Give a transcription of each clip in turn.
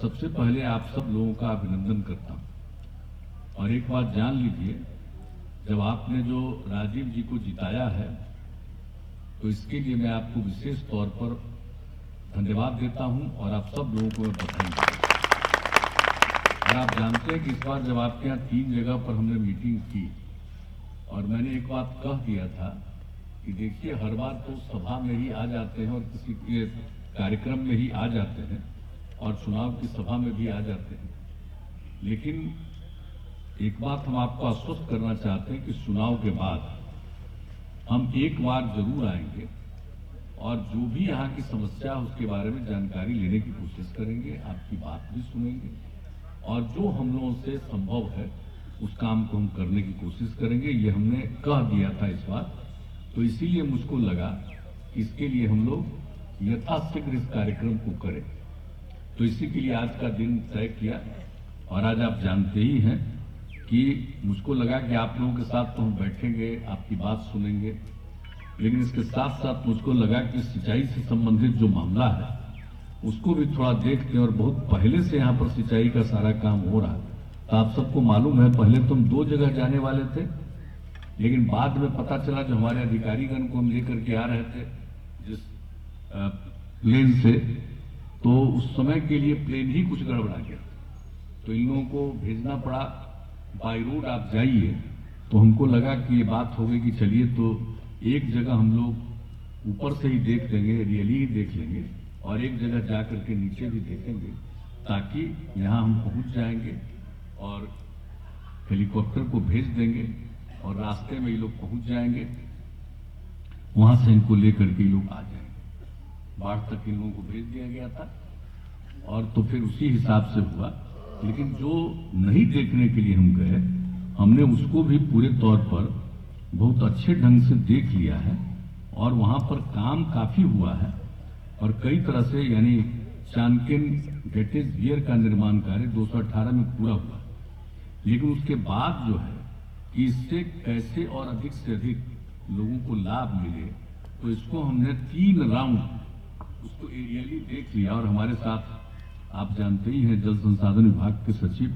सबसे पहले आप सब लोगों का अभिनंदन करता हूं। और एक बात जान लीजिए, जब आपने जो राजीव जी को जिताया है तो इसके लिए मैं आपको विशेष तौर पर धन्यवाद देता हूं और आप सब लोगों को मैं बधाई देता हूं। और आप जानते हैं कि इस बार जब आपके यहाँ 3 जगह पर हमने मीटिंग की और मैंने एक बात कह दिया था कि देखिए, हर बार तो सभा में ही आ जाते हैं और किसी के कार्यक्रम में ही आ जाते हैं और चुनाव की सभा में भी आ जाते हैं, लेकिन एक बात हम आपको आश्वस्त करना चाहते हैं कि चुनाव के बाद हम एक बार जरूर आएंगे और जो भी यहाँ की समस्या है उसके बारे में जानकारी लेने की कोशिश करेंगे, आपकी बात भी सुनेंगे और जो हम लोगों से संभव है उस काम को हम करने की कोशिश करेंगे। ये हमने कह दिया था इस बार, तो इसीलिए मुझको लगा कि इसके लिए हम लोग यथाशीघ्र इस कार्यक्रम को करें। तो इसी के लिए आज का दिन तय किया और आज आप जानते ही हैं कि मुझको लगा कि आप लोगों के साथ तो हम बैठेंगे, आपकी बात सुनेंगे, लेकिन इसके साथ साथ मुझको लगा कि सिंचाई से संबंधित जो मामला है उसको भी थोड़ा देखते हैं। और बहुत पहले से यहाँ पर सिंचाई का सारा काम हो रहा है। तो आप सबको मालूम है, पहले तो हम 2 जगह जाने वाले थे, लेकिन बाद में पता चला जो हमारे अधिकारीगण को हम लेकर के आ रहे थे जिस प्लेन से, तो उस समय के लिए प्लेन ही कुछ गड़बड़ा गया, तो इन लोगों को भेजना पड़ा बाई रोड आप जाइए। तो हमको लगा कि ये बात हो गई कि चलिए तो एक जगह हम लोग ऊपर से ही देख लेंगे, रियली ही देख लेंगे और एक जगह जा करके नीचे भी देखेंगे, ताकि यहाँ हम पहुंच जाएंगे और हेलीकॉप्टर को भेज देंगे और रास्ते में ये लोग पहुंच जाएंगे, वहां से इनको लेकर के ये लोग आ जाएंगे। बाढ़ तक इन लोगों को भेज दिया गया था और तो फिर उसी हिसाब से हुआ। लेकिन जो नहीं देखने के लिए हम गए, हमने उसको भी पूरे तौर पर बहुत अच्छे ढंग से देख लिया है और वहां पर काम काफी हुआ है और कई तरह से, यानी चाणक्यन गेटेज गियर का निर्माण कार्य 218 में पूरा हुआ। लेकिन उसके बाद जो है कि इससे कैसे और अधिक से अधिक लोगों को लाभ मिले, तो इसको हमने 3 राउंड उसको एरियली देख लिया। और हमारे साथ आप जानते ही हैं, जल संसाधन विभाग के सचिव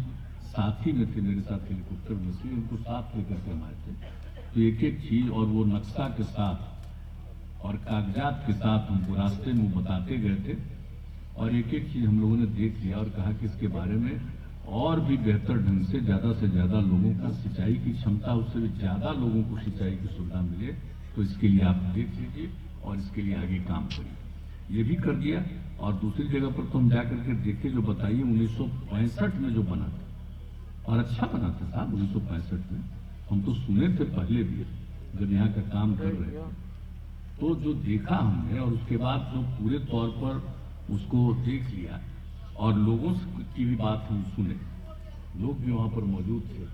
साथी में थे मेरे साथ हेलीकॉप्टर में, से उनको साथ लेकर के हम आए थे। तो एक एक चीज और वो नक्शा के साथ और कागजात के साथ हमको रास्ते में बताते गए थे और एक एक चीज हम लोगों ने देख लिया और कहा कि इसके बारे में और भी बेहतर ढंग से ज्यादा लोगों को सिंचाई की क्षमता, उससे भी ज्यादा लोगों को सिंचाई की सुविधा मिले, तो इसके लिए आप देख लीजिए और इसके लिए आगे काम करिए। ये भी कर दिया। और दूसरी जगह पर तो हम जाकर के देखे, जो बताइए 1965 में जो बना था और अच्छा बना था साहब 1965 में, हम तो सुने थे पहले भी जब यहाँ का काम कर रहे थे, तो जो देखा हमने और उसके बाद जो पूरे तौर पर उसको देख लिया और लोगों की भी बात हम सुने, लोग भी वहां पर मौजूद थे,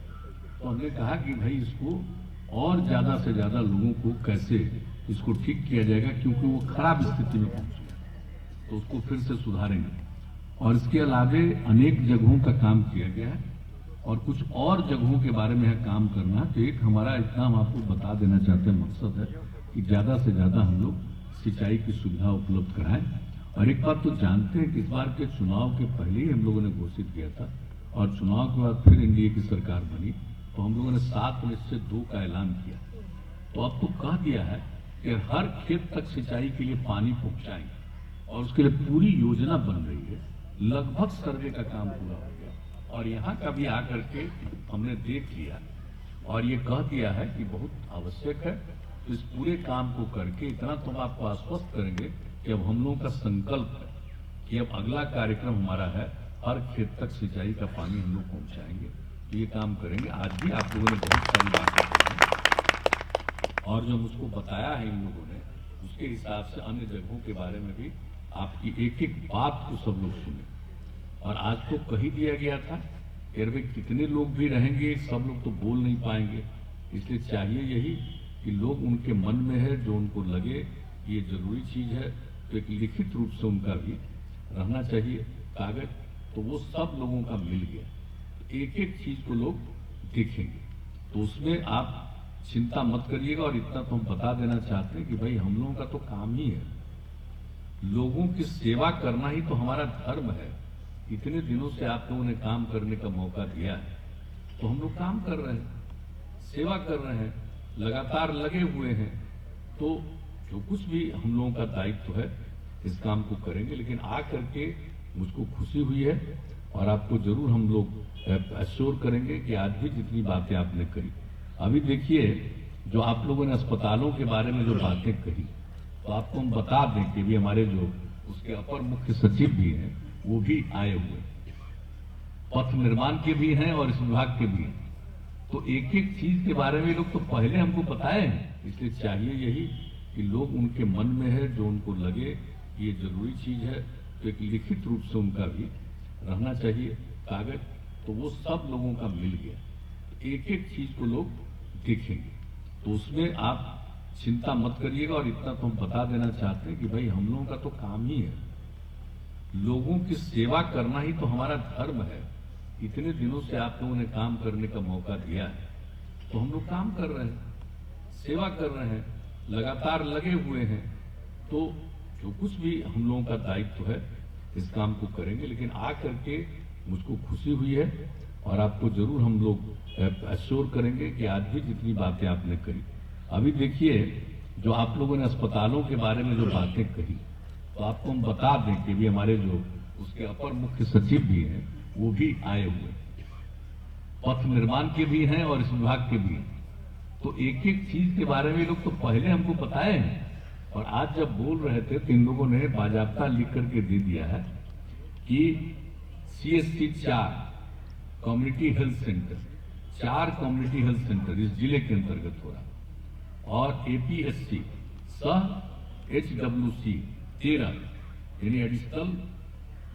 तो हमने कहा कि भाई इसको और ज्यादा से ज्यादा लोगों को कैसे इसको ठीक किया जाएगा, क्योंकि वो खराब स्थिति में पहुंच गया, तो उसको फिर से सुधारेंगे। और इसके अलावे अनेक जगहों का काम किया गया है और कुछ और जगहों के बारे में काम करना है। तो एक हमारा इतना हम आपको बता देना चाहते हैं मकसद है कि ज्यादा से ज्यादा हम लोग सिंचाई की सुविधा उपलब्ध कराएं। और एक बात तो जानते हैं कि इस बार के चुनाव के पहले ही हम लोगों ने घोषित किया था और चुनाव के बाद फिर एनडीए की सरकार बनी, तो हम लोगों ने 7 में से 2 का ऐलान किया। तो अब तो कह दिया है कि हर खेत तक सिंचाई के लिए पानी पहुंचाएंगे और उसके लिए पूरी योजना बन रही है। लगभग सर्वे का काम पूरा हो गया और यहाँ का भी आकर के हमने देख लिया और ये कह दिया है कि बहुत आवश्यक है। तो इस पूरे काम को करके इतना तो हम आपको आश्वस्त करेंगे कि अब हम लोगों का संकल्प है कि अब अगला कार्यक्रम हमारा है हर खेत तक सिंचाई का पानी हम लोग पहुंचाएंगे। तो ये काम करेंगे। आज भी आप लोगों ने बहुत सारी बातें की और जो मुझको बताया है इन लोगों ने, उसके हिसाब से अन्य जगहों के बारे में भी आपकी एक एक बात को सब लोग सुने। और आज तो कह ही दिया गया था कि अरे कितने लोग भी रहेंगे, सब लोग तो बोल नहीं पाएंगे, इसलिए चाहिए यही कि लोग उनके मन में है जो उनको लगे ये जरूरी चीज है, तो एक लिखित रूप से उनका भी रहना चाहिए कागज, तो वो सब लोगों का मिल गया। एक एक चीज को लोग देखेंगे, तो उसमें आप चिंता मत करिएगा। और इतना तो हम बता देना चाहते हैं कि भाई हम लोगों का तो काम ही है, लोगों की सेवा करना ही तो हमारा धर्म है। इतने दिनों से आप लोगों ने काम करने का मौका दिया है, तो हम लोग काम कर रहे हैं, सेवा कर रहे हैं, लगातार लगे हुए हैं। तो जो कुछ भी हम लोगों का दायित्व है इस काम को करेंगे, लेकिन आ करके मुझको खुशी हुई है और आपको जरूर हम लोग अश्योर करेंगे कि आज भी जितनी बातें आपने कही, अभी देखिए जो आप लोगों ने अस्पतालों के बारे में जो बातें कही, तो आपको हम बता दें कि भी हमारे जो उसके अपर मुख्य सचिव भी हैं वो भी आए हुए, पथ निर्माण के भी हैं और इस विभाग के भी हैं। तो एक एक चीज के बारे में लोग तो पहले हमको बताए हैं, इसलिए चाहिए यही कि लोग उनके मन में है जो उनको लगे ये जरूरी चीज है, तो एक लिखित रूप से उनका भी रहना चाहिए कागज, तो वो सब लोगों का मिल गया। एक एक चीज को लोग देखेंगे, तो उसमें आप चिंता मत करिएगा। और इतना तो हम बता देना चाहते हैं कि भाई हम लोगों का तो काम ही है, लोगों की सेवा करना ही तो हमारा धर्म है। इतने दिनों से आप लोगों ने काम करने का मौका दिया है, तो हम लोग काम कर रहे हैं, सेवा कर रहे हैं, लगातार लगे हुए हैं। तो जो कुछ भी हम लोगों का दायित्व है इस काम को करेंगे, लेकिन आ करके मुझको खुशी हुई है और आपको जरूर हम लोग अश्योर करेंगे कि आज भी जितनी बातें आपने कही, अभी देखिए जो आप लोगों ने अस्पतालों के बारे में जो बातें कही, तो आपको हम बता दें कि भी हमारे जो उसके अपर मुख्य सचिव भी हैं वो भी आए हुए, पथ निर्माण के भी हैं और इस विभाग के भी हैं। तो एक एक चीज के बारे में लोग तो पहले हमको बताए हैं, और आज जब बोल रहे थे तो इन लोगों ने बाजाबता लिख करके दे दिया है कि CST 4 community health centre, 4 community health centre इस जिले के अंतर्गत हो रहा, और APSC सह HWC 13 यानी एडिशनल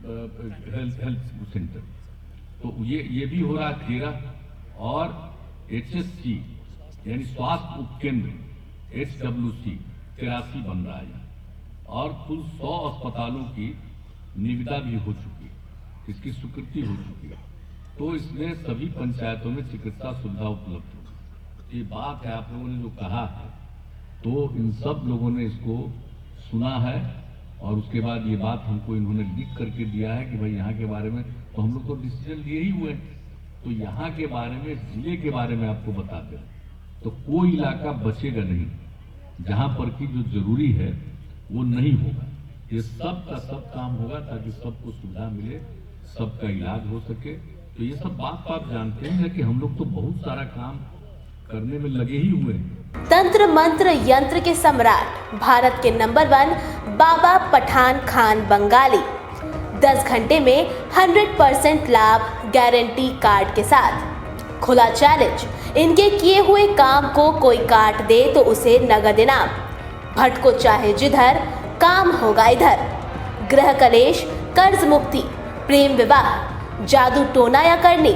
हेल्थ सेंटर, तो ये भी हो रहा है 13, और HSC यानी स्वास्थ्य उपकेंद्र HWC 83 बन रहा है, और कुल 100 अस्पतालों की निविदा भी हो चुकी है, इसकी स्वीकृति हो चुकी है। तो इसमें सभी पंचायतों में चिकित्सा सुविधा उपलब्ध होगी। ये बात है आप लोगों ने जो कहा है, तो इन सब लोगों ने इसको सुना है, और उसके बाद ये बात हमको इन्होंने लिख करके दिया है कि भाई यहाँ के बारे में तो हम लोग तो डिसीजन लिए ही हुए, तो यहाँ के बारे में, जिले के बारे में आपको बताते हैं, तो कोई इलाका बचेगा नहीं जहां पर की जो जरूरी है वो नहीं होगा। ये सब का सब काम होगा ताकि सबको सुविधा मिले, सबका इलाज हो सके। तो ये सब बात आप जानते हैं कि हम लोग तो बहुत सारा काम करने में लगे ही हुए हैं। तंत्र मंत्र यंत्र के सम्राट भारत के नंबर 1 बाबा पठान खान बंगाली 10 घंटे में 100% लाभ गारंटी कार्ड के साथ। खुला चैलेंज, इनके किए हुए काम को कोई काट दे तो उसे नगद इनाम। भटको चाहे जिधर, काम होगा इधर। गृह कलेश, कर्ज मुक्ति, प्रेम विवाह, जादू टोना या करनी,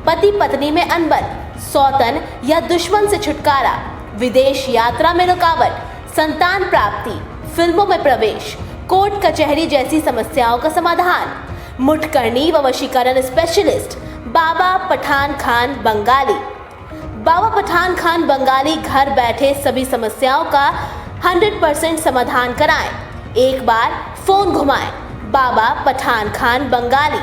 पति पत्नी में अनबन, सौतन या दुश्मन से छुटकारा, विदेश यात्रा में रुकावट, संतान प्राप्ति, फिल्मों में प्रवेश, कोर्ट कचहरी जैसी समस्याओं का समाधान। मुठकरनी व वशीकरण स्पेशलिस्ट बाबा पठान खान बंगाली। बाबा पठान खान बंगाली घर बैठे सभी समस्याओं का 100% समाधान कराएं। एक बार फोन घुमाएं। बाबा पठान खान बंगाली।